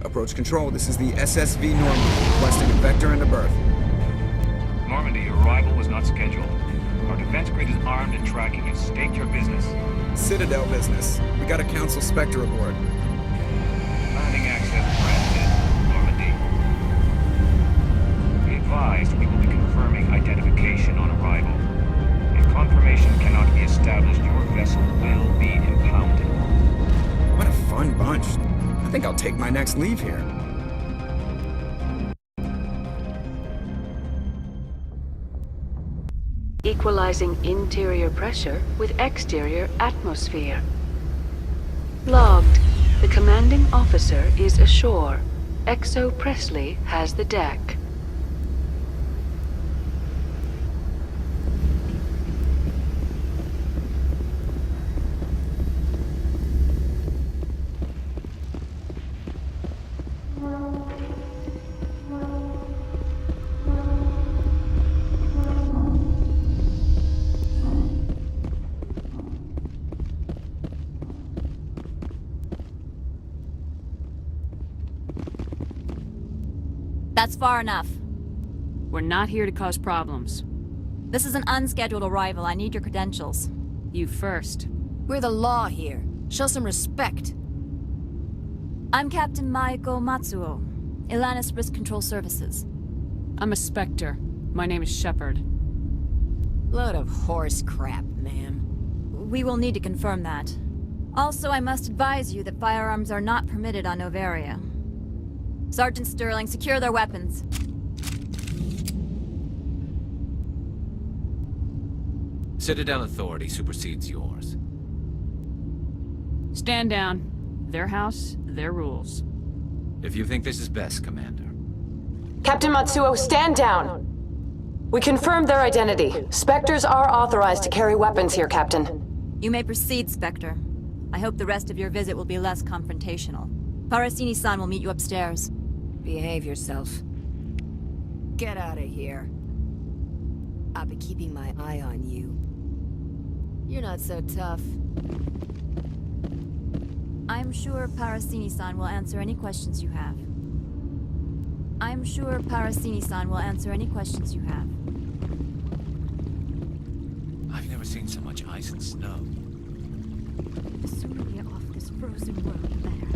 Approach control, this is the SSV Normandy, requesting a vector and a berth. Normandy, your arrival was not scheduled. Our defense grid is armed and tracking you. State your business. Citadel business. We got a Council Spectre aboard. Landing access granted, Normandy. Be advised, we will be confirming identification on arrival. If confirmation cannot be established, your vessel will be impounded. What a fun bunch. I think I'll take my next leave here. Equalizing interior pressure with exterior atmosphere. Logged. The commanding officer is ashore. Exo Presley has the deck. That's far enough. We're not here to cause problems. This is an unscheduled arrival. I need your credentials. You first. We're the law here. Show some respect. I'm Captain Maiko Matsuo, Ilanis Risk Control Services. I'm a Spectre. My name is Shepard. Load of horse crap, ma'am. We will need to confirm that. Also, I must advise you that firearms are not permitted on Noveria. Sergeant Sterling, secure their weapons. Citadel authority supersedes yours. Stand down. Their house, their rules. If you think this is best, Commander. Captain Matsuo, stand down! We confirmed their identity. Spectres are authorized to carry weapons here, Captain. You may proceed, Spectre. I hope the rest of your visit will be less confrontational. Parasini-san will meet you upstairs. Behave yourself. Get out of here. I'll be keeping my eye on you. You're not so tough. I'm sure Parasini-san will answer any questions you have. I'm sure Parasini-san will answer any questions you have. I've never seen so much ice and snow. The sooner we are off this frozen world, the better.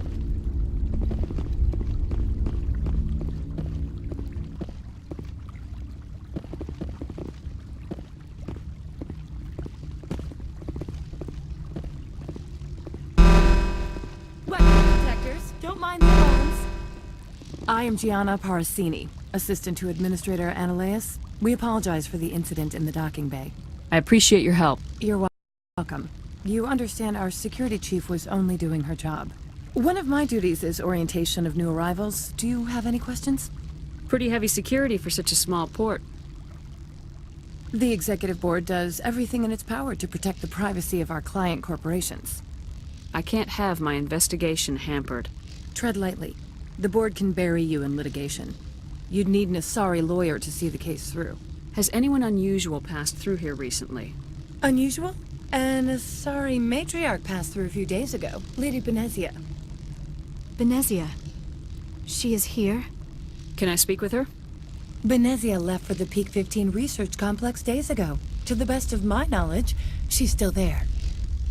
Don't mind the alarms. I am Gianna Parasini, assistant to Administrator Ananias. We apologize for the incident in the docking bay. I appreciate your help. You're welcome. You understand our security chief was only doing her job. One of my duties is orientation of new arrivals. Do you have any questions? Pretty heavy security for such a small port. The executive board does everything in its power to protect the privacy of our client corporations. I can't have my investigation hampered. Tread lightly. The board can bury you in litigation. You'd need an Asari lawyer to see the case through. Has anyone unusual passed through here recently? Unusual? An Asari matriarch passed through a few days ago. Lady Benezia. Benezia. She is here? Can I speak with her? Benezia left for the Peak 15 research complex days ago. To the best of my knowledge, she's still there.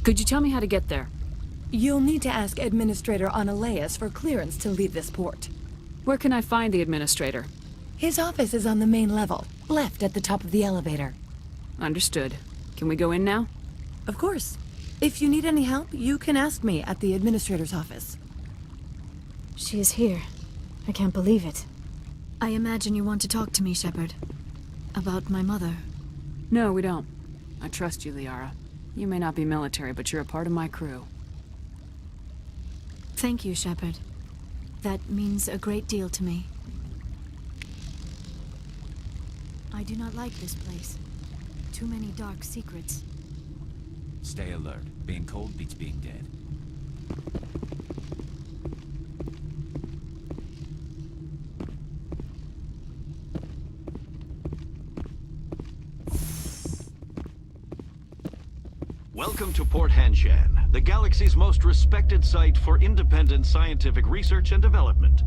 Could you tell me how to get there? You'll need to ask Administrator Ananias for clearance to leave this port. Where can I find the administrator? His office is on the main level, left at the top of the elevator. Understood. Can we go in now? Of course. If you need any help, you can ask me at the administrator's office. She is here. I can't believe it. I imagine you want to talk to me, Shepard. About my mother. No, we don't. I trust you, Liara. You may not be military, but you're a part of my crew. Thank you, Shepard. That means a great deal to me. I do not like this place. Too many dark secrets. Stay alert. Being cold beats being dead. Welcome to Port Hanshan. the galaxy's most respected site for independent scientific research and development.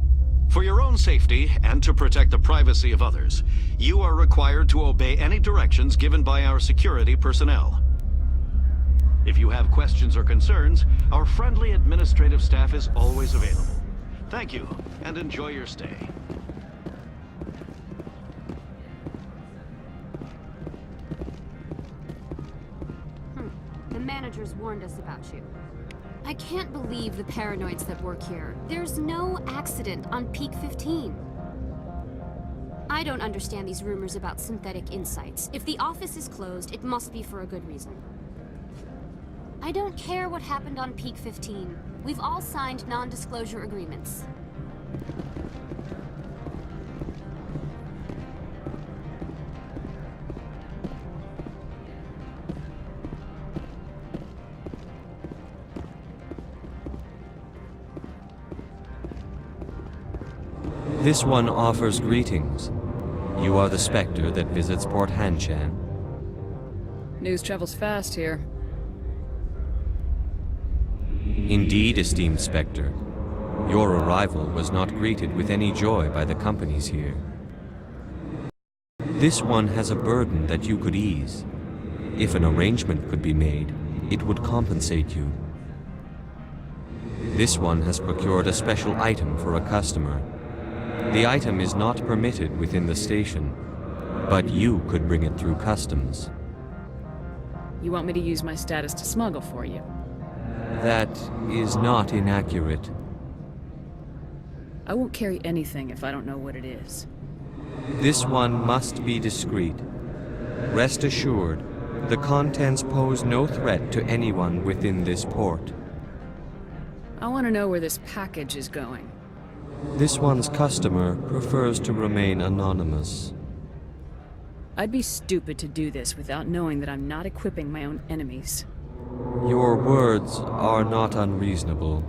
For your own safety, and to protect the privacy of others, you are required to obey any directions given by our security personnel. If you have questions or concerns, our friendly administrative staff is always available. Thank you, and enjoy your stay. The managers warned us about you. I can't believe the paranoids that work here. There's no accident on Peak 15. I don't understand these rumors about synthetic insights. If the office is closed, it must be for a good reason. I don't care what happened on Peak 15. We've all signed non-disclosure agreements. This one offers greetings. You are the Spectre that visits Port Hanshan. News travels fast here. Indeed, esteemed Spectre. Your arrival was not greeted with any joy by the companies here. This one has a burden that you could ease. If an arrangement could be made, it would compensate you. This one has procured a special item for a customer. The item is not permitted within the station, but you could bring it through customs. You want me to use my status to smuggle for you? That is not inaccurate. I won't carry anything if I don't know what it is. This one must be discreet. Rest assured, the contents pose no threat to anyone within this port. I want to know where this package is going. This one's customer prefers to remain anonymous. I'd be stupid to do this without knowing that I'm not equipping my own enemies. Your words are not unreasonable.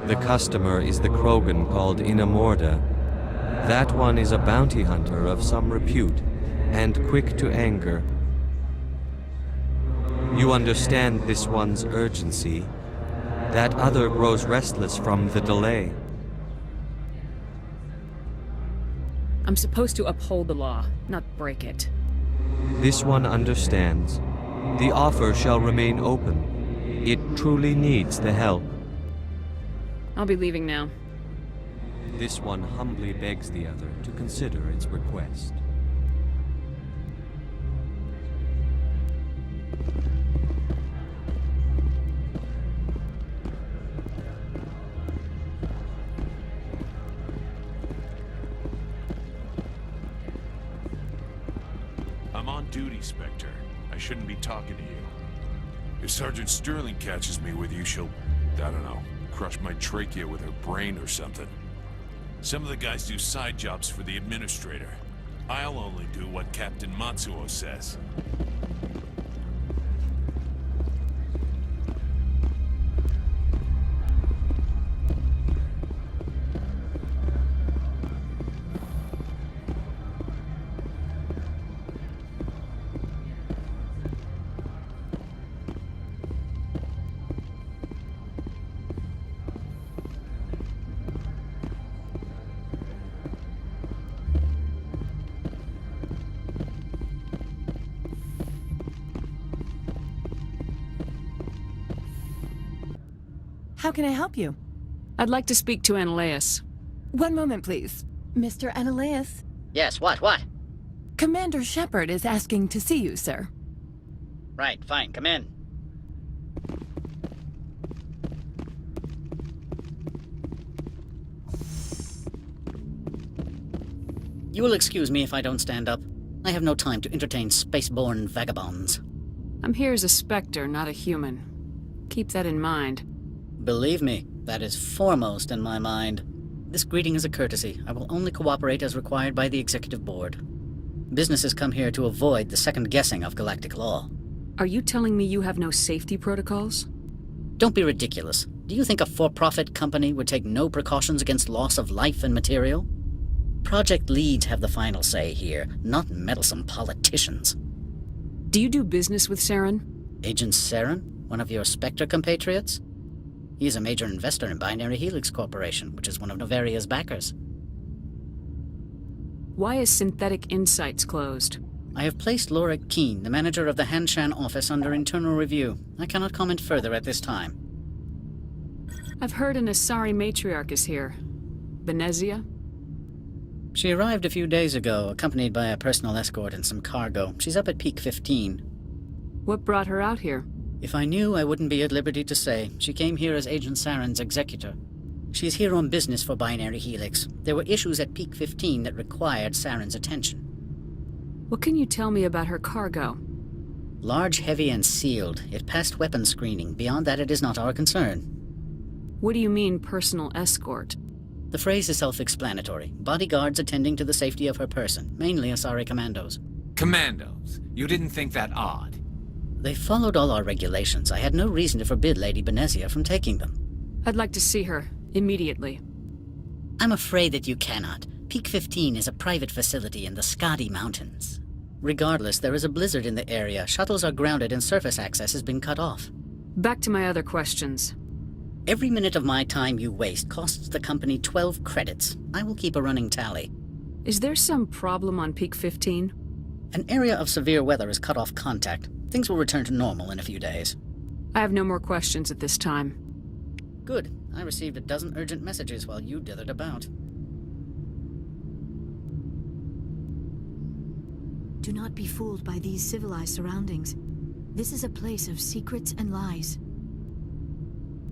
The customer is the Krogan called Inamorda. That one is a bounty hunter of some repute, and quick to anger. You understand this one's urgency. That other grows restless from the delay. I'm supposed to uphold the law, not break it. This one understands. The offer shall remain open. It truly needs the help. I'll be leaving now. This one humbly begs the other to consider its request. I'm on duty, Spectre. I shouldn't be talking to you. If Sergeant Sterling catches me with you, she'll, I don't know, crush my trachea with her brain or something. Some of the guys do side jobs for the administrator. I'll only do what Captain Matsuo says. How can I help you? I'd like to speak to Analeus. One moment, please. Mr. Analeus? Yes, what? Commander Shepard is asking to see you, sir. Right, fine, come in. You will excuse me if I don't stand up. I have no time to entertain spaceborne vagabonds. I'm here as a Spectre, not a human. Keep that in mind. Believe me, that is foremost in my mind. This greeting is a courtesy. I will only cooperate as required by the Executive Board. Businesses come here to avoid the second guessing of galactic law. Are you telling me you have no safety protocols? Don't be ridiculous. Do you think a for-profit company would take no precautions against loss of life and material? Project leads have the final say here, not meddlesome politicians. Do you do business with Saren? Agent Saren? One of your Spectre compatriots? He's a major investor in Binary Helix Corporation, which is one of Noveria's backers. Why is Synthetic Insights closed? I have placed Qui'in, the manager of the Hanshan office, under internal review. I cannot comment further at this time. I've heard an Asari matriarch is here. Venezia? She arrived a few days ago, accompanied by a personal escort and some cargo. She's up at Peak 15. What brought her out here? If I knew, I wouldn't be at liberty to say. She came here as Agent Saren's executor. She's here on business for Binary Helix. There were issues at Peak 15 that required Saren's attention. What can you tell me about her cargo? Large, heavy, and sealed. It passed weapons screening. Beyond that, it is not our concern. What do you mean, personal escort? The phrase is self-explanatory. Bodyguards attending to the safety of her person, mainly Asari commandos. Commandos? You didn't think that odd? They followed all our regulations. I had no reason to forbid Lady Venezia from taking them. I'd like to see her, immediately. I'm afraid that you cannot. Peak 15 is a private facility in the Skadi Mountains. Regardless, there is a blizzard in the area. Shuttles are grounded and surface access has been cut off. Back to my other questions. Every minute of my time you waste costs the company 12 credits. I will keep a running tally. Is there some problem on Peak 15? An area of severe weather has cut off contact. Things will return to normal in a few days. I have no more questions at this time. Good. I received a dozen urgent messages while you dithered about. Do not be fooled by these civilized surroundings. This is a place of secrets and lies.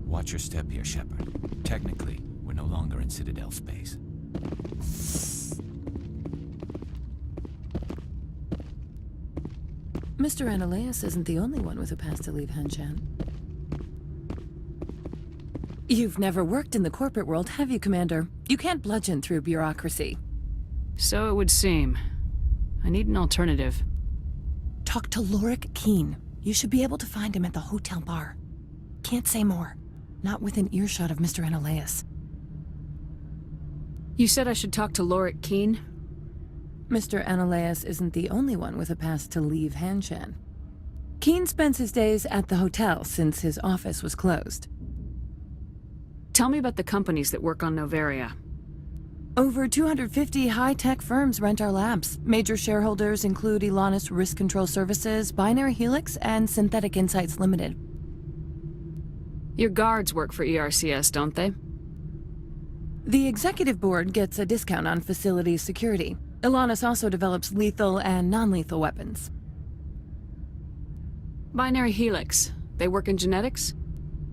Watch your step here, Shepard. Technically, we're no longer in Citadel space. Mr. Ananias isn't the only one with a pass to leave Hanshan. You've never worked in the corporate world, have you, Commander? You can't bludgeon through bureaucracy. So it would seem. I need an alternative. Talk to Qui'in. You should be able to find him at the hotel bar. Can't say more. Not within earshot of Mr. Ananias. You said I should talk to Qui'in? Mr. Ananias isn't the only one with a pass to leave Hanshan. Qui'in spends his days at the hotel since his office was closed. Tell me about the companies that work on Noveria. Over 250 high-tech firms rent our labs. Major shareholders include Elanis Risk Control Services, Binary Helix, and Synthetic Insights Limited. Your guards work for ERCS, don't they? The executive board gets a discount on facility security. Elanis also develops lethal and non-lethal weapons. Binary Helix. They work in genetics?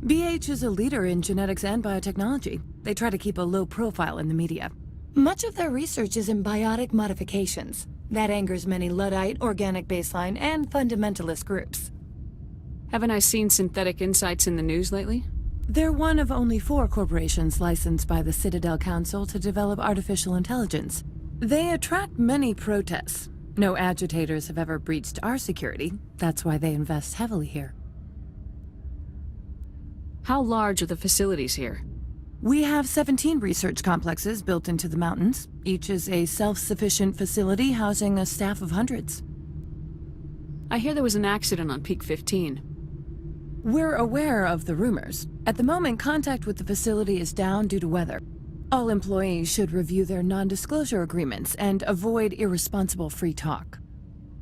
BH is a leader in genetics and biotechnology. They try to keep a low profile in the media. Much of their research is in biotic modifications. That angers many Luddite, organic baseline, and fundamentalist groups. Haven't I seen Synthetic Insights in the news lately? They're one of only 4 corporations licensed by the Citadel Council to develop artificial intelligence. They attract many protests. No agitators have ever breached our security. That's why they invest heavily here. How large are the facilities here? We have 17 research complexes built into the mountains. Each is a self-sufficient facility housing a staff of hundreds. I hear there was an accident on Peak 15. We're aware of the rumors. At the moment, contact with the facility is down due to weather. All employees should review their non-disclosure agreements and avoid irresponsible free talk.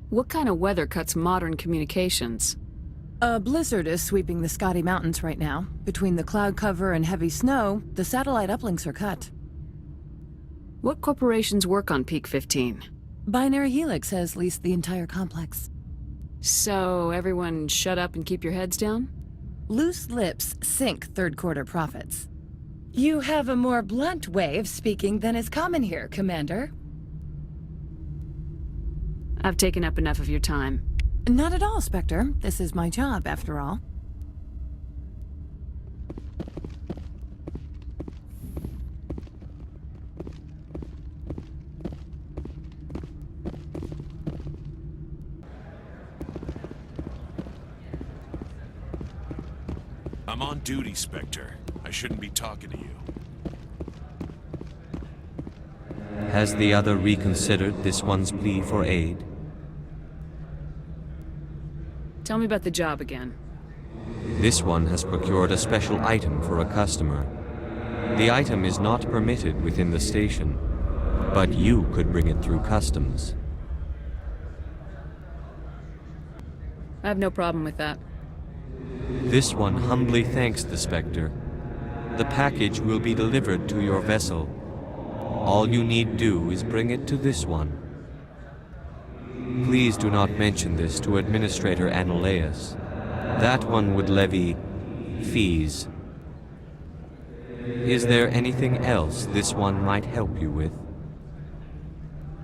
What kind of weather cuts modern communications? A blizzard is sweeping the Skadi Mountains right now. Between the cloud cover and heavy snow, the satellite uplinks are cut. What corporations work on Peak 15? Binary Helix has leased the entire complex. So, everyone shut up and keep your heads down? Loose lips sink third-quarter profits. You have a more blunt way of speaking than is common here, Commander. I've taken up enough of your time. Not at all, Spectre. This is my job, after all. I'm on duty, Spectre. I shouldn't be talking to you. Has the other reconsidered this one's plea for aid? Tell me about the job again. This one has procured a special item for a customer. The item is not permitted within the station, but you could bring it through customs. I have no problem with that. This one humbly thanks the Spectre. The package will be delivered to your vessel. All you need do is bring it to this one. Please do not mention this to Administrator Analeus. That one would levy fees. Is there anything else this one might help you with?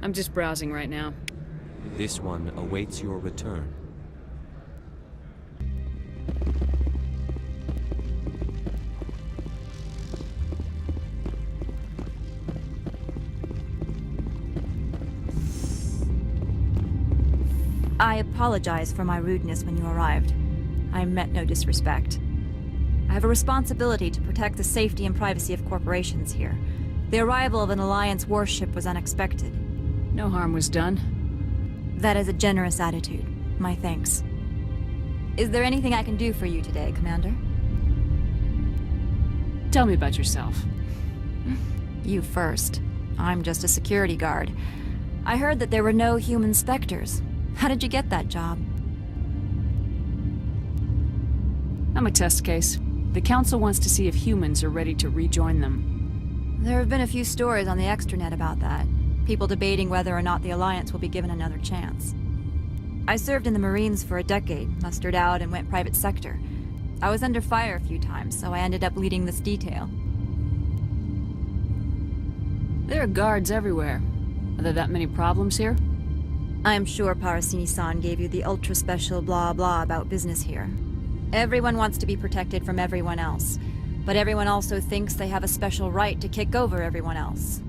I'm just browsing right now. This one awaits your return. I apologize for my rudeness when you arrived. I meant no disrespect. I have a responsibility to protect the safety and privacy of corporations here. The arrival of an Alliance warship was unexpected. No harm was done. That is a generous attitude. My thanks. Is there anything I can do for you today, Commander? Tell me about yourself. You first. I'm just a security guard. I heard that there were no human specters. How did you get that job? I'm a test case. The Council wants to see if humans are ready to rejoin them. There have been a few stories on the extranet about that. People debating whether or not the Alliance will be given another chance. I served in the Marines for a decade, mustered out and went private sector. I was under fire a few times, so I ended up leading this detail. There are guards everywhere. Are there that many problems here? I am sure Parasini-san gave you the ultra-special blah-blah about business here. Everyone wants to be protected from everyone else, but everyone also thinks they have a special right to kick over everyone else.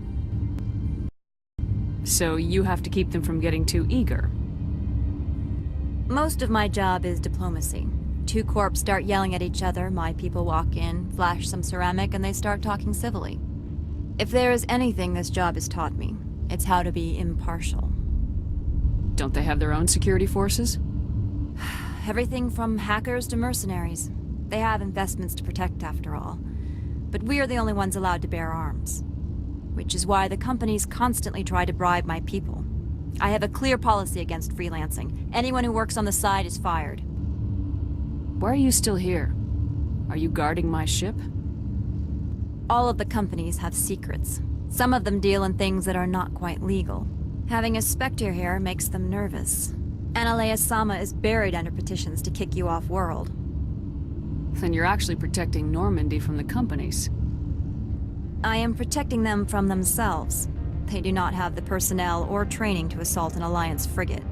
So you have to keep them from getting too eager. Most of my job is diplomacy. Two corps start yelling at each other, my people walk in, flash some ceramic, and they start talking civilly. If there is anything this job has taught me, it's how to be impartial. Don't they have their own security forces? Everything from hackers to mercenaries. They have investments to protect, after all. But we're the only ones allowed to bear arms. Which is why the companies constantly try to bribe my people. I have a clear policy against freelancing. Anyone who works on the side is fired. Why are you still here? Are you guarding my ship? All of the companies have secrets. Some of them deal in things that are not quite legal. Having a Spectre here makes them nervous. Analeas-sama is buried under petitions to kick you off-world. Then you're actually protecting Normandy from the companies. I am protecting them from themselves. They do not have the personnel or training to assault an Alliance frigate.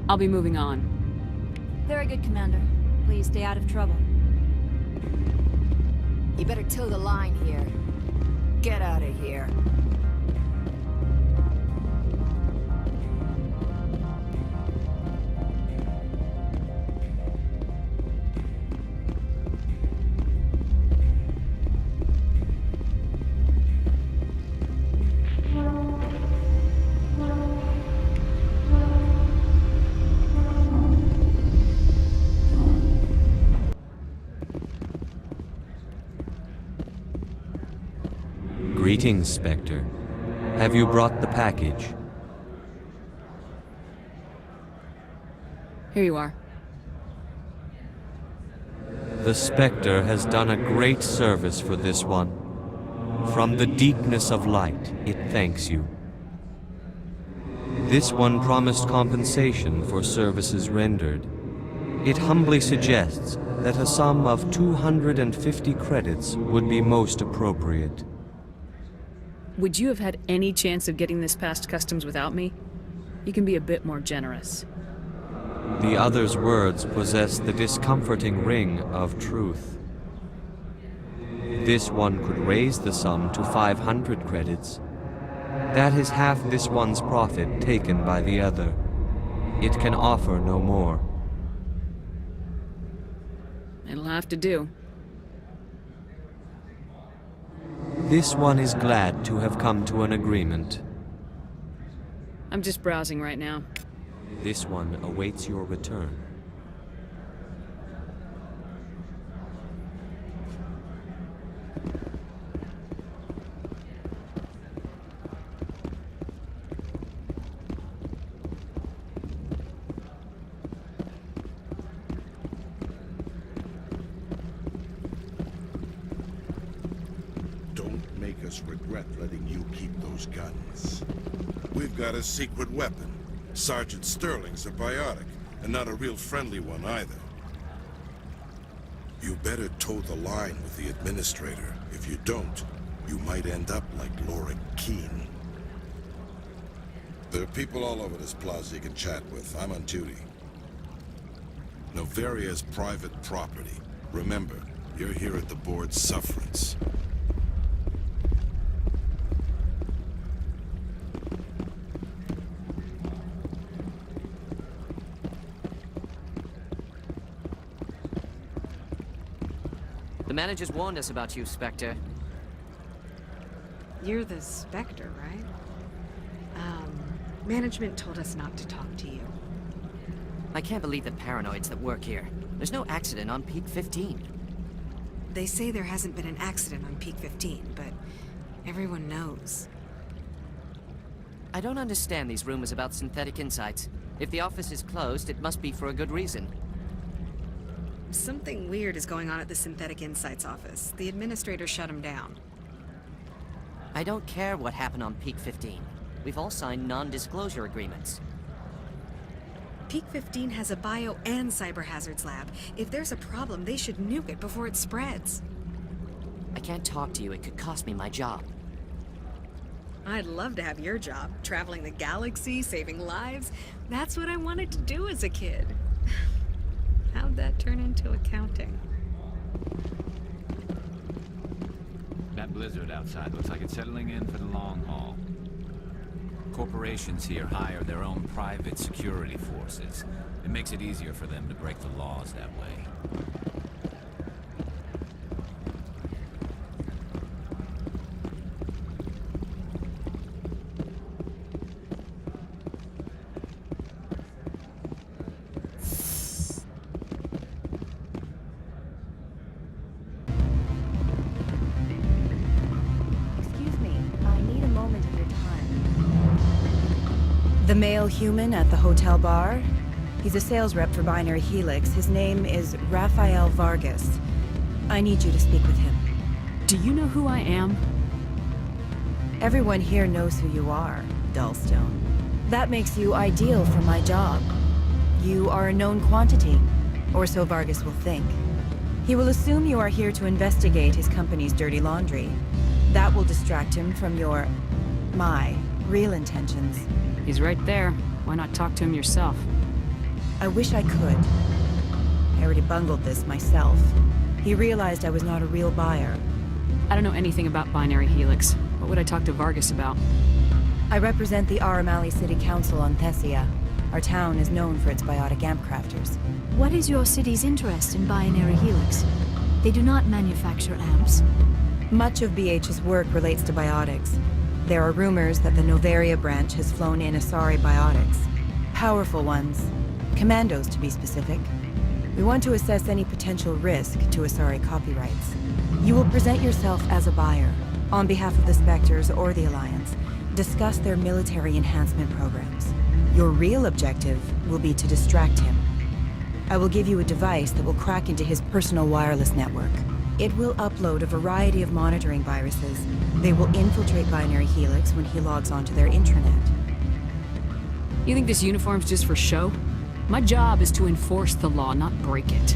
I'll be moving on. Very good, Commander. Please stay out of trouble. You better toe the line here. Get out of here. Greetings, Spectre. Have you brought the package? Here you are. The Spectre has done a great service for this one. From the deepness of light, it thanks you. This one promised compensation for services rendered. It humbly suggests that a sum of 250 credits would be most appropriate. Would you have had any chance of getting this past customs without me? You can be a bit more generous. The other's words possess the discomforting ring of truth. This one could raise the sum to 500 credits. That is half this one's profit taken by the other. It can offer no more. It'll have to do. This one is glad to have come to an agreement. I'm just browsing right now. This one awaits your return. us regret letting you keep those guns. We've got a secret weapon. Sergeant Sterling's a biotic, and not a real friendly one either. You better toe the line with the Administrator. If you don't, you might end up like Laura Qui'in. There are people all over this plaza you can chat with. I'm on duty. Noveria's private property. Remember, you're here at the board's sufferance. The managers warned us about you, Spectre. You're the Spectre, right? Management told us not to talk to you. I can't believe the paranoids that work here. There's no accident on Peak 15. They say there hasn't been an accident on Peak 15, but everyone knows. I don't understand these rumors about synthetic insights. If the office is closed, it must be for a good reason. Something weird is going on at the Synthetic Insights office. The Administrator shut him down. I don't care what happened on Peak 15. We've all signed non-disclosure agreements. Peak 15 has a bio and cyber hazards lab. If there's a problem, they should nuke it before it spreads. I can't talk to you. It could cost me my job. I'd love to have your job, traveling the galaxy, saving lives. That's what I wanted to do as a kid. How'd that turn into accounting? That blizzard outside looks like it's settling in for the long haul. Corporations here hire their own private security forces. It makes it easier for them to break the laws that way. The male human at the hotel bar? He's a sales rep for Binary Helix. His name is Rafael Vargas. I need you to speak with him. Do you know who I am? Everyone here knows who you are, Dullstone. That makes you ideal for my job. You are a known quantity, or so Vargas will think. He will assume you are here to investigate his company's dirty laundry. That will distract him from my real intentions. He's right there. Why not talk to him yourself? I wish I could. I already bungled this myself. He realized I was not a real buyer. I don't know anything about Binary Helix. What would I talk to Vargas about? I represent the Aramali City Council on Thessia. Our town is known for its biotic amp crafters. What is your city's interest in Binary Helix? They do not manufacture amps. Much of BH's work relates to biotics. There are rumors that the Noveria branch has flown in Asari biotics. Powerful ones. Commandos, to be specific. We want to assess any potential risk to Asari copyrights. You will present yourself as a buyer, on behalf of the Spectres or the Alliance. Discuss their military enhancement programs. Your real objective will be to distract him. I will give you a device that will crack into his personal wireless network. It will upload a variety of monitoring viruses. They will infiltrate Binary Helix when he logs onto their intranet. You think this uniform's just for show? My job is to enforce the law, not break it.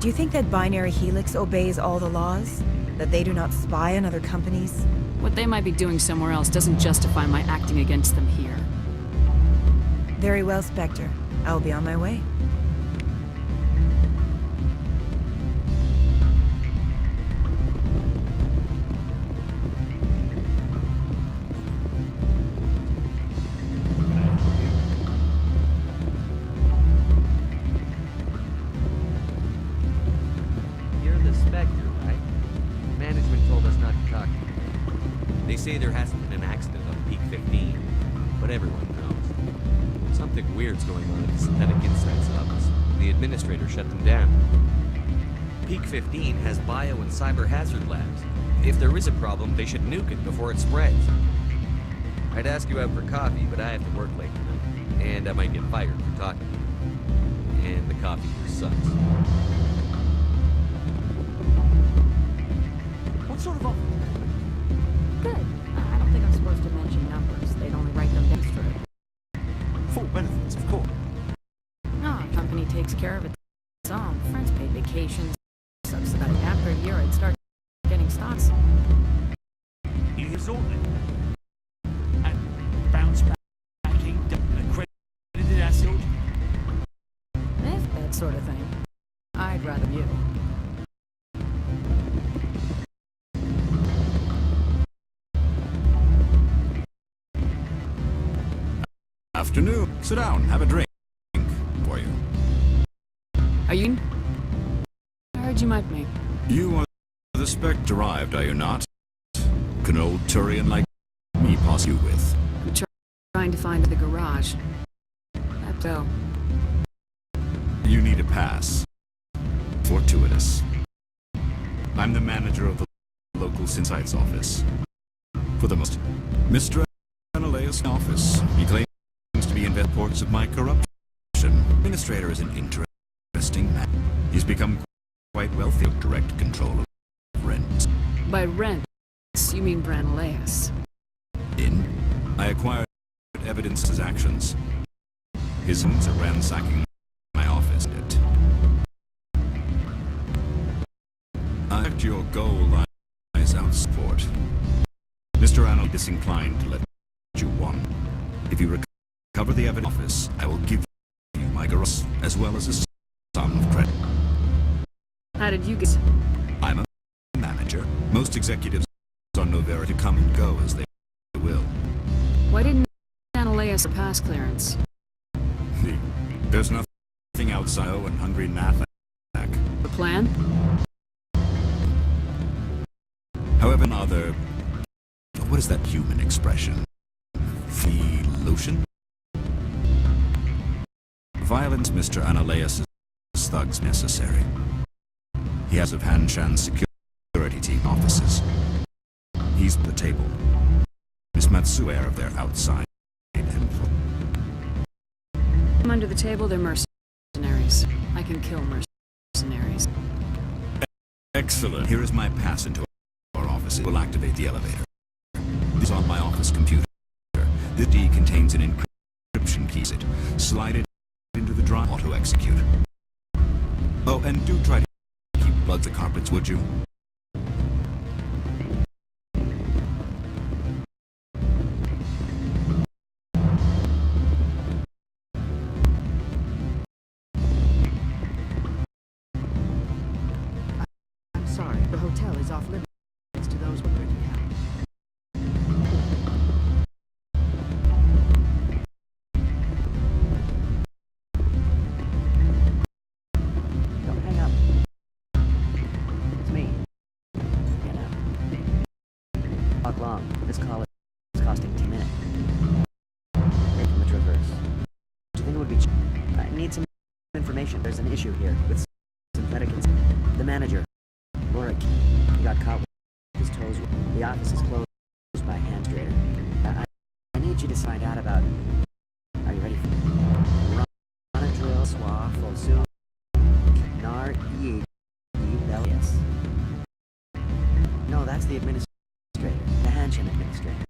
Do you think that Binary Helix obeys all the laws? That they do not spy on other companies? What they might be doing somewhere else doesn't justify my acting against them here. Very well, Spectre. I will be on my way. They say there hasn't been an accident on Peak 15, but everyone knows. Something weird's going on at the Synthetic Insights office. The Administrator shut them down. Peak 15 has bio and cyber hazard labs. If there is a problem, they should nuke it before it spreads. I'd ask you out for coffee, but I have to work late tonight, and I might get fired for talking to you. And the coffee here sucks. What sort of care of its own. Friends paid vacations, subsidized. After a year, I'd start getting stocks. He resorted. And bounce backing, accredited asset. If that sort of thing. I'd rather you. Afternoon. Sit down, have a drink for you. Are you? I heard you might me. You are the Spectre arrived, are you not? Can old Turian like me pass you with? I'm trying to find the garage. That's so. You need a pass. Fortuitous. I'm the manager of the local Insights office. For the most, Mr. Analeus' office. He claims to be in reports of my corruption. Administrator is an interesting man. He's become quite wealthy with direct control of rents. By rents, you mean Branaleus. I acquired evidence of his actions. His wounds are ransacking my office. I expect your goal lies out support. Mr. Anno disinclined to let you one. If you recover the evidence office, I will give you my garage as well as a sum of credit. How did you get? I'm a manager. Most executives on Noveria to come and go as they will. Why didn't Analeus pass clearance? There's nothing outside and hungry Nathak. The plan? However, another... What is that human expression? Lotion? Violence Mr. Analeus' thugs necessary. He has of Hanshan security team offices. He's at the table. Miss Matsuer of their outside influence. I'm under the table, they're mercenaries. I can kill mercenaries. Excellent. Here is my pass into our office. It will activate the elevator. This is on my office computer. The D contains an encryption key. Slide it into the drive. Auto-execute. Oh, and do try to keep blood the carpets, would you? I'm sorry, the hotel is off limits to those with written out. Long. This call is costing 10 minutes. Right from the traverse. Do you think it would be I need some information. There's an issue here with synthetic The manager, Lorik, he got caught with his toes. The office is closed by a hand trader. I need you to find out about... Are you ready for Run a drill, swah, full soon. Nar, ye, Yes. No, that's the administrator. The Hanshan administrator.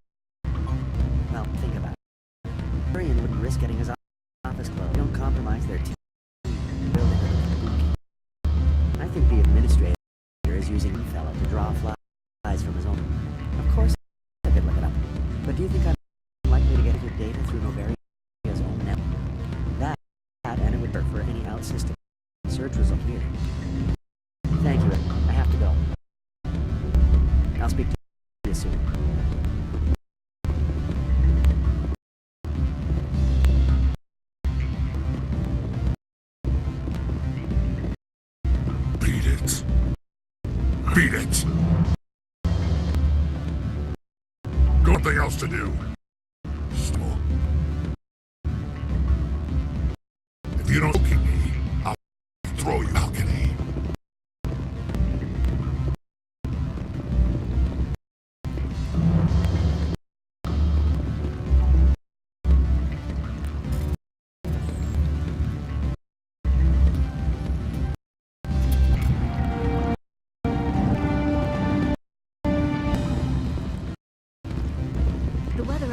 Well, think about it. Qui'in wouldn't risk getting his office closed. Don't compromise their team building a boot camp. I think the administrator is using a fella to draw flies from his own. Of course, I could look it up. But do you think I'm likely to get good data through Noveria's own network? That and it would work for any out-system search result here. Thank you. I have to go. I'll speak to you soon. Beat it. Beat it. Got nothing else to do. Still. If you don't kick me, I'll throw you balcony. The weather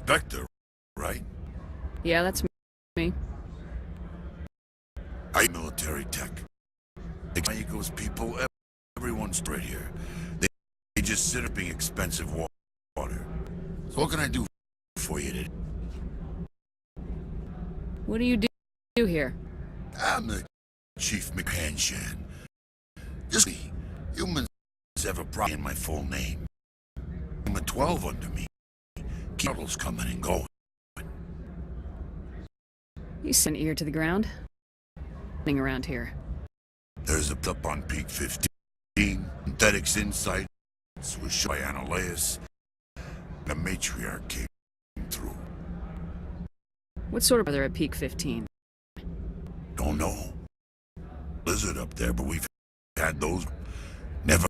Spectre, right? Yeah, that's me. I military tech. Eagles people, everyone's right here. They just sit up being expensive water. So what can I do for you today? What do you do here? I'm the Chief Hanshan. Just me. Humans have a problem in my full name. I'm a 12 under me. Kettle's coming and going. You sent ear to the ground. Around here. There's a up on Peak 15. Synthetics Insights was shot by Annaleus. The matriarch came through. What sort of are there at Peak 15? Don't know. Lizard up there, but we've had those. Never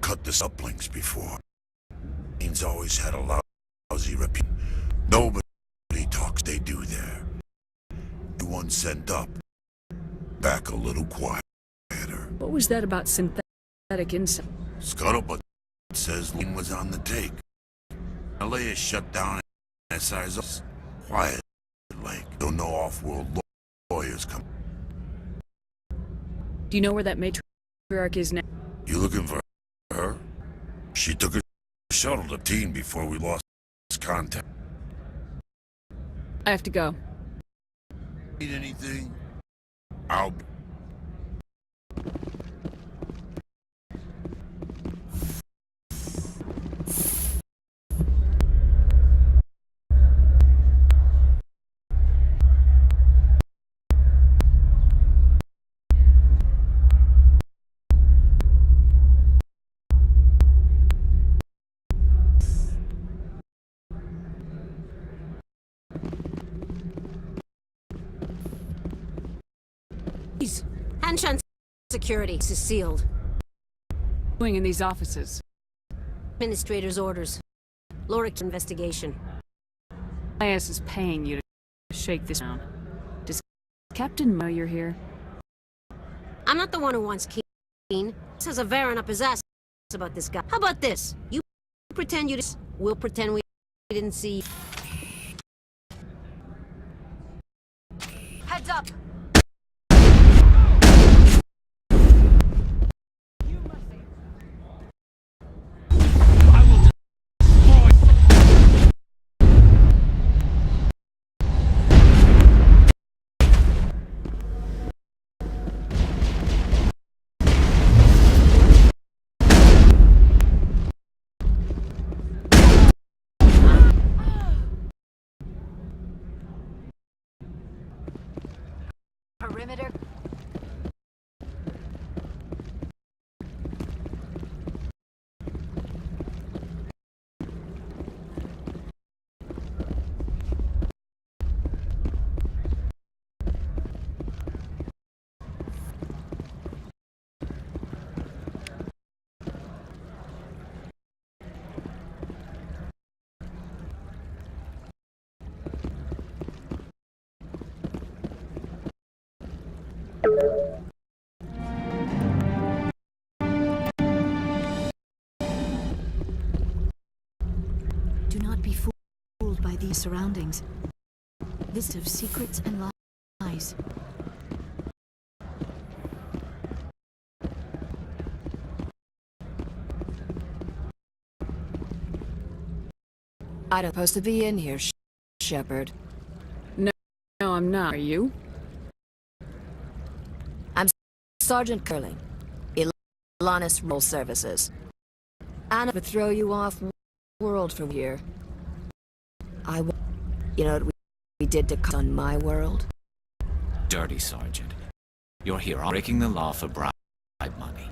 cut the uplinks before. He's always had a lousy reputation. Nobody talks they do there. The one sent up. Back a little quieter. What was that about synthetic insight? Scuttlebutt says Lynn was on the take. LA is shut down and SI's quiet like don't know off-world lawyers come. Do you know where that matriarch is now? You looking for her? She took a shuttle to Teen before we lost contact. I have to go. Need anything? I'll... Hanshan security is sealed. Doing in these offices. Administrator's orders. Lorik investigation. IS is paying you to shake this down. Does Captain know you're here? I'm not the one who wants Qui'in. This has a Varen up his ass about this guy. How about this? You pretend you we'll pretend we didn't see. Heads up! Perimeter. Do not be fooled by these surroundings. This is of secrets and lies. I'm supposed to be in here, Shepard. No, I'm not. Are you? I'm Sergeant Curling. Ilanis Roll Services. Anna would throw you off world from here. You know what we did to on my world? Dirty Sergeant. You're here breaking the law for bribe money.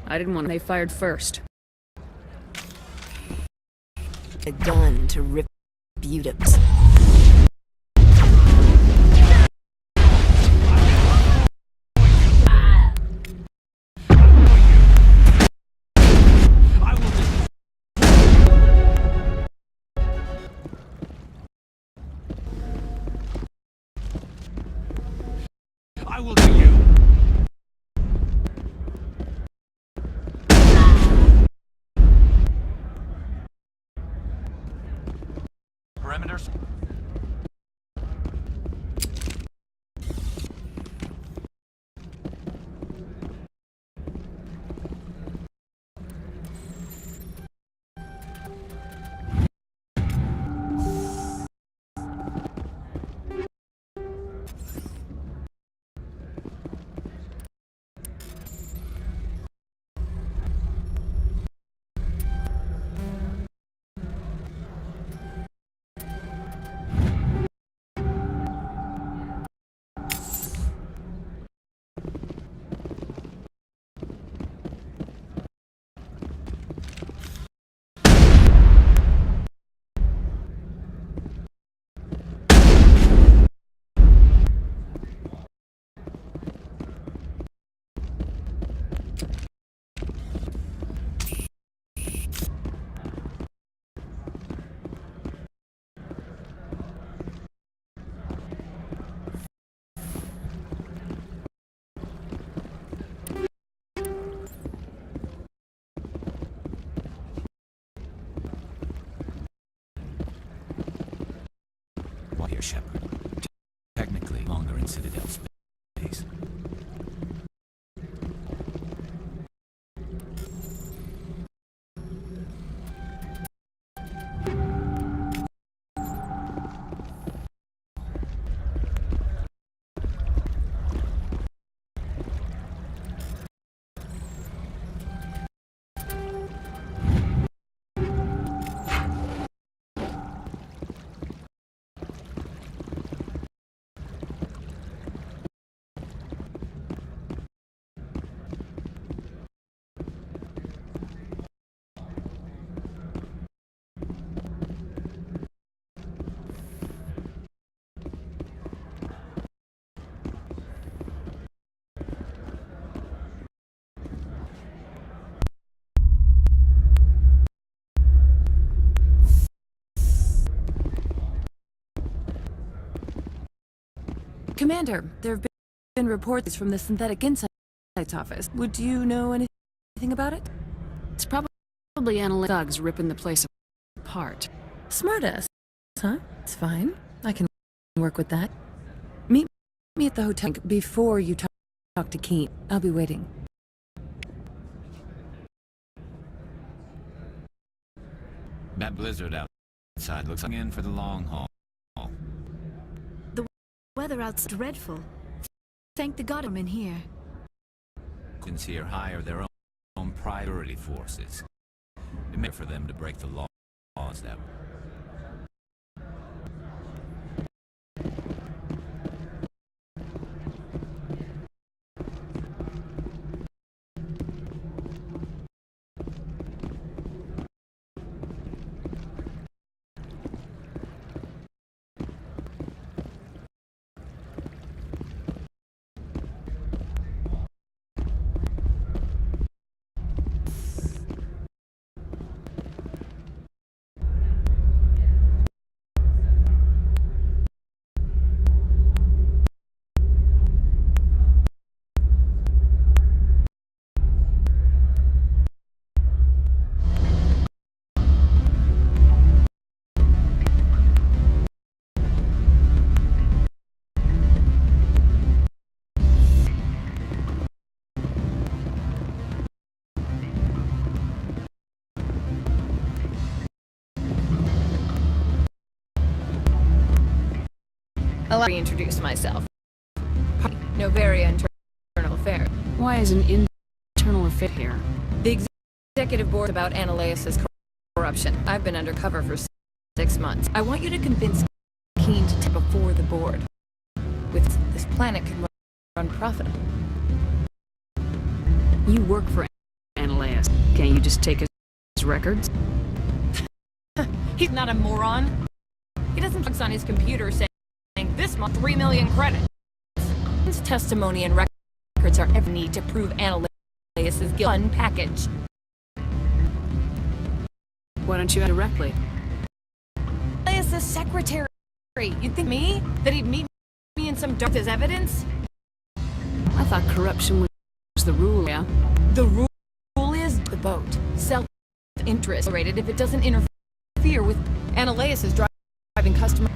I didn't want they fired first. A gun to rip Buteps. I will do you. Perimeters. Here, Shepard. Technically longer in Citadel space. Commander, there have been reports from the Synthetic Insights office. Would you know anything about it? It's probably analytic thugs ripping the place apart. Smartass, huh? It's fine. I can work with that. Meet me at the hotel before you talk to Qui'in. I'll be waiting. That blizzard outside looks like in for the long haul. The weather out's dreadful. Thank the god I'm in here. Since here hire their own priority forces. It meant for them to break the laws that way. I'll reintroduce myself. Noveria Internal Affairs. Why is an internal affair here? The executive board about Ananias' corruption. I've been undercover for 6 months. I want you to convince Qui'in to take before the board. With this planet could run profitable. You work for Ananias. Can't you just take his records? He's not a moron. He doesn't focus on his computer saying this month 3 million credits. His testimony and records are every need to prove Ananias' guilt unpackaged. Why don't you ask directly? Ananias' secretary. You'd think me? That he'd meet me in some dark as evidence? I thought corruption was the rule, yeah? The rule is the boat. Self-interest rated if it doesn't interfere with Ananias' drive having customer...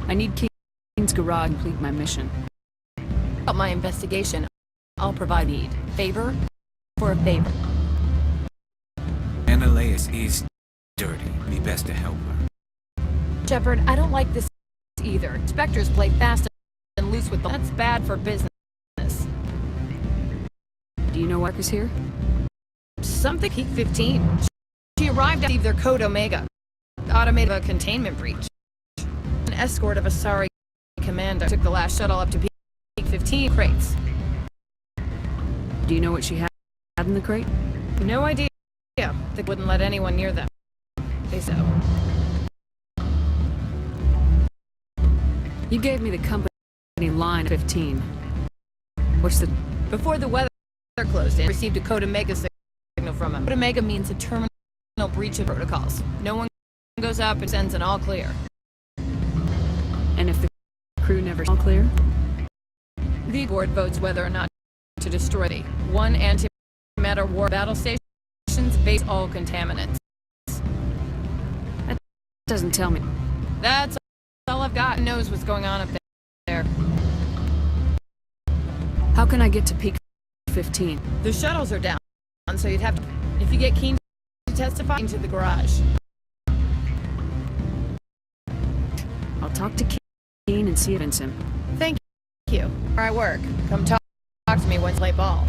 I need Qui'in's garage to complete my mission. About my investigation, I'll provide need. Favor for a favor. Annaleis is dirty. It'd be best to help her. Shepard, I don't like this either. Spectres play fast and loose with them. That's bad for business. Do you know what is here? Something Peak 15. She arrived to leave their code Omega. Automated a containment breach. An escort of Asari commander took the last shuttle up to Peak 15 crates. Do you know what she had in the crate? No idea. They wouldn't let anyone near them. They so. You gave me the company line 15. What's the... Before the weather closed in, received a code Omega signal from him. Code Omega means a terminal breach of protocols. No one goes up and sends an all clear. And if the crew never all clear? The board votes whether or not to destroy the one antimatter war battle stations base all contaminants. That doesn't tell me. That's all I've got. Knows what's going on up there. How can I get to Peak 15? The shuttles are down, so you'd have to... If you get keen to testify, into the garage. I'll talk to Qui'in and see if it's him. Thank you. Where I work. Come talk to me once you play ball.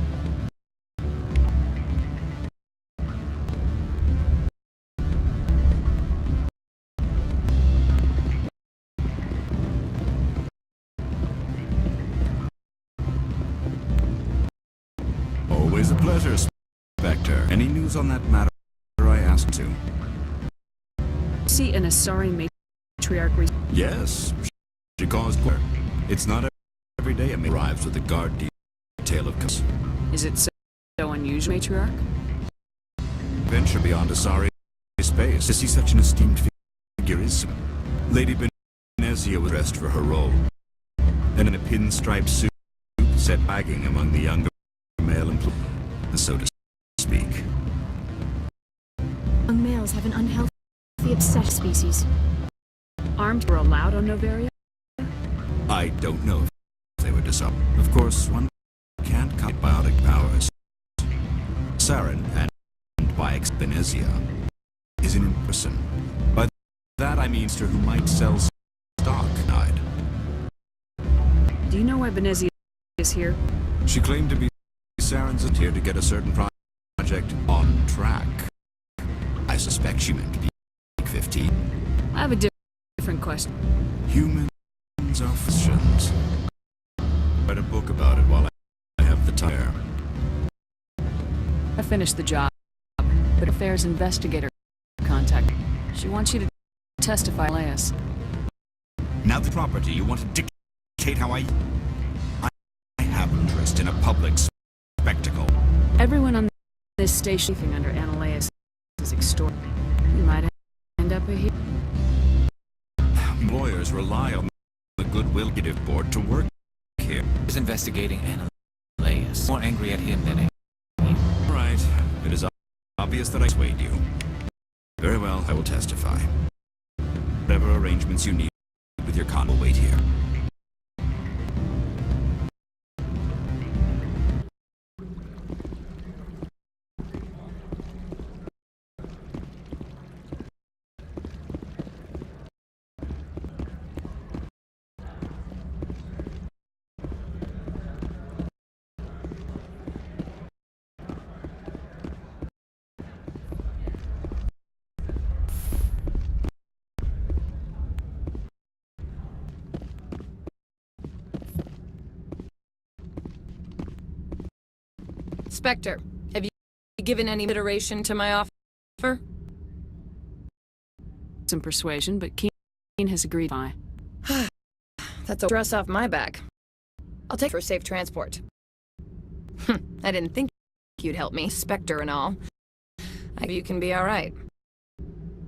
Always a pleasure, Spectre. Any news on that matter I asked to? See an Asari matriarch... Yes. She caused... It's not every day a maid arrives with a guard detail of... Is it so unusual, matriarch? Venture beyond Asari space to see such an esteemed figure is... Lady Benezia was dressed for her role. And in a pinstripe suit, set wagging among the younger male employees, so to speak. Young males have an unhealthy obsessed species. Armed were allowed on Noveria? I don't know if they were disarmed. Of course, one can't count biotic powers. Saren and by Benezia is an in-person. By that I mean who might sell stock. Do you know why Benezia is here? She claimed to be Saren's here to get a certain project on track. I suspect she meant to be 15. I have a different question. Humans are fictions. Write a book about it while I have the time. I finished the job, but affairs investigator contact. She wants you to testify, Laius. Now the property, you want to dictate how I have interest in a public spectacle. Everyone on this station under Annaleis is extorted. You might end up here. Lawyers rely on the goodwill executive board to work here. He's investigating Annaleis. More angry at him than anything. Right. It is obvious that I swayed you. Very well, I will testify. Whatever arrangements you need with your con will wait here. Spectre, have you given any iteration to my offer? Some persuasion, but Qui'in has agreed. That's a stress off my back. I'll take for safe transport. I didn't think you'd help me, Spectre and all. I hope you can be alright.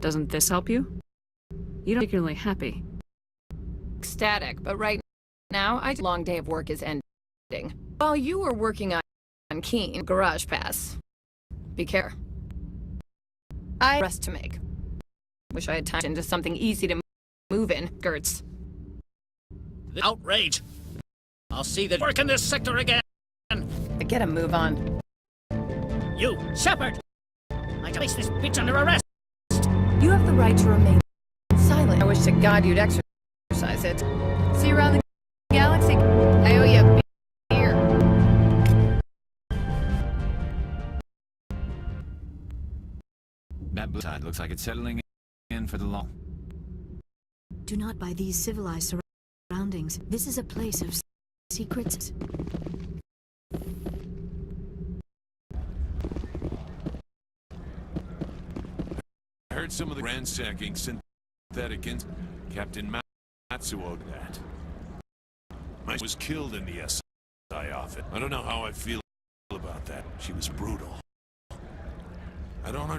Doesn't this help you? You're not particularly happy. Ecstatic, but right now, a long day of work is ending. While you were working on Qui'in garage pass. Be careful. I have rest to make. Wish I had time into something easy to move in. skirts. Outrage! I'll see that work in this sector again! Get a move on. You, Shepard! I place this bitch under arrest! You have the right to remain silent. I wish to God you'd exercise it. See you around the galaxy. I owe you a beer. That blue side looks like it's settling in for the long. Do not by these civilized surroundings. This is a place of secrets. I heard some of the ransacking synthetic Captain Matsuo did that. Mike was killed in the SI office. I don't know how I feel about that. She was brutal. I don't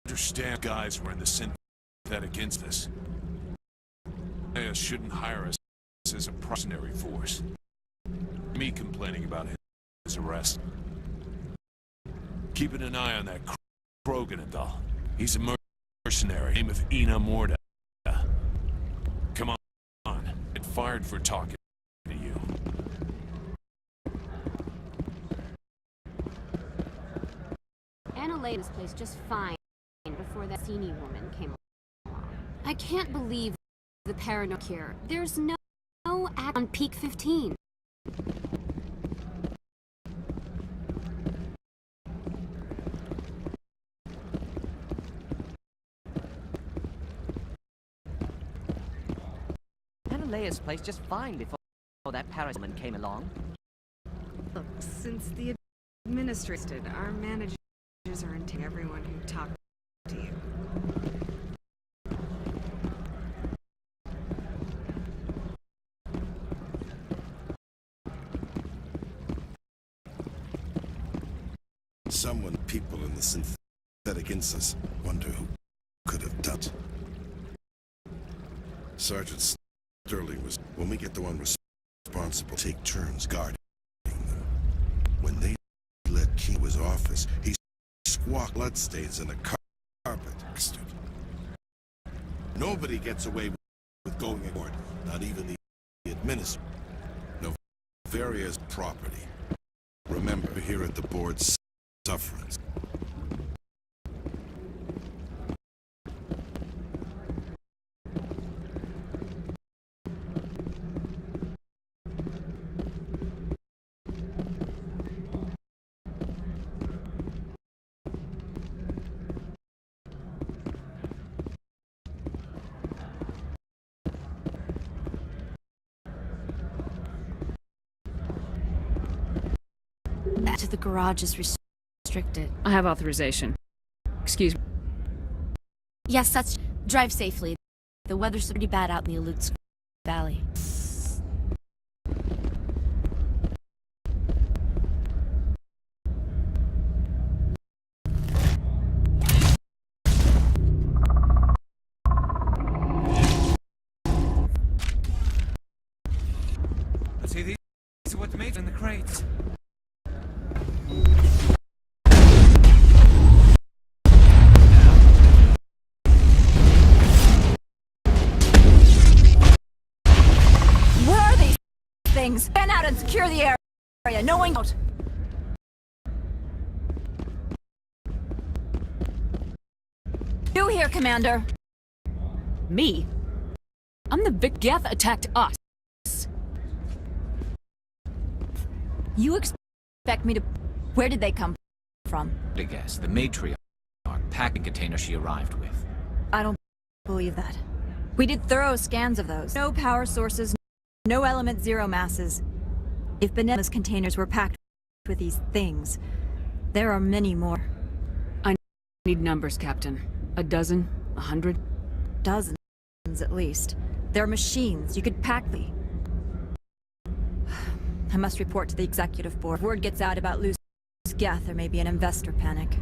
understand guys who are in the synthetic instance. I shouldn't hire us as a mercenary force. Me complaining about his arrest. Keeping an eye on that Krogan and all. He's a mercenary, name of Ina Morda. Come on, get fired for talking to you. Anna laid this place just fine before that Sini woman came along. I can't believe the Paragon here. There's no act on Peak 15. Leia's place just fine before that Paragon came along. Look, since the administrator, our managers are into everyone who talked to you. Someone, people in the synthetic instance, wonder who could have done it. Sergeant Sterling was, when we get the one responsible, take turns guarding them. When they let Qui'in to his office, he squawked bloodstains in the carpet. Nobody gets away with going aboard, not even the administrator. Noveria's property. Remember, here at the board's sufferance. To the garage is restricted. I have authorization. Excuse me. Yes, that's... Drive safely. The weather's pretty bad out in the Alutsk Valley. Let's see, these are what the mates in the crates. Fan out and secure the area. No one out. You here, Commander? Me? I'm the Geth attacked us. You expect me to... Where did they come from? I guess the matriarch packing container she arrived with. I don't believe that. We did thorough scans of those. No power sources, no element zero masses. If Benema's containers were packed with these things, there are many more. I need numbers, Captain. A dozen? 100? Dozens, at least. They're machines. You could pack the... I must report to the executive board. If word gets out about loose Geth, there may be an investor panic.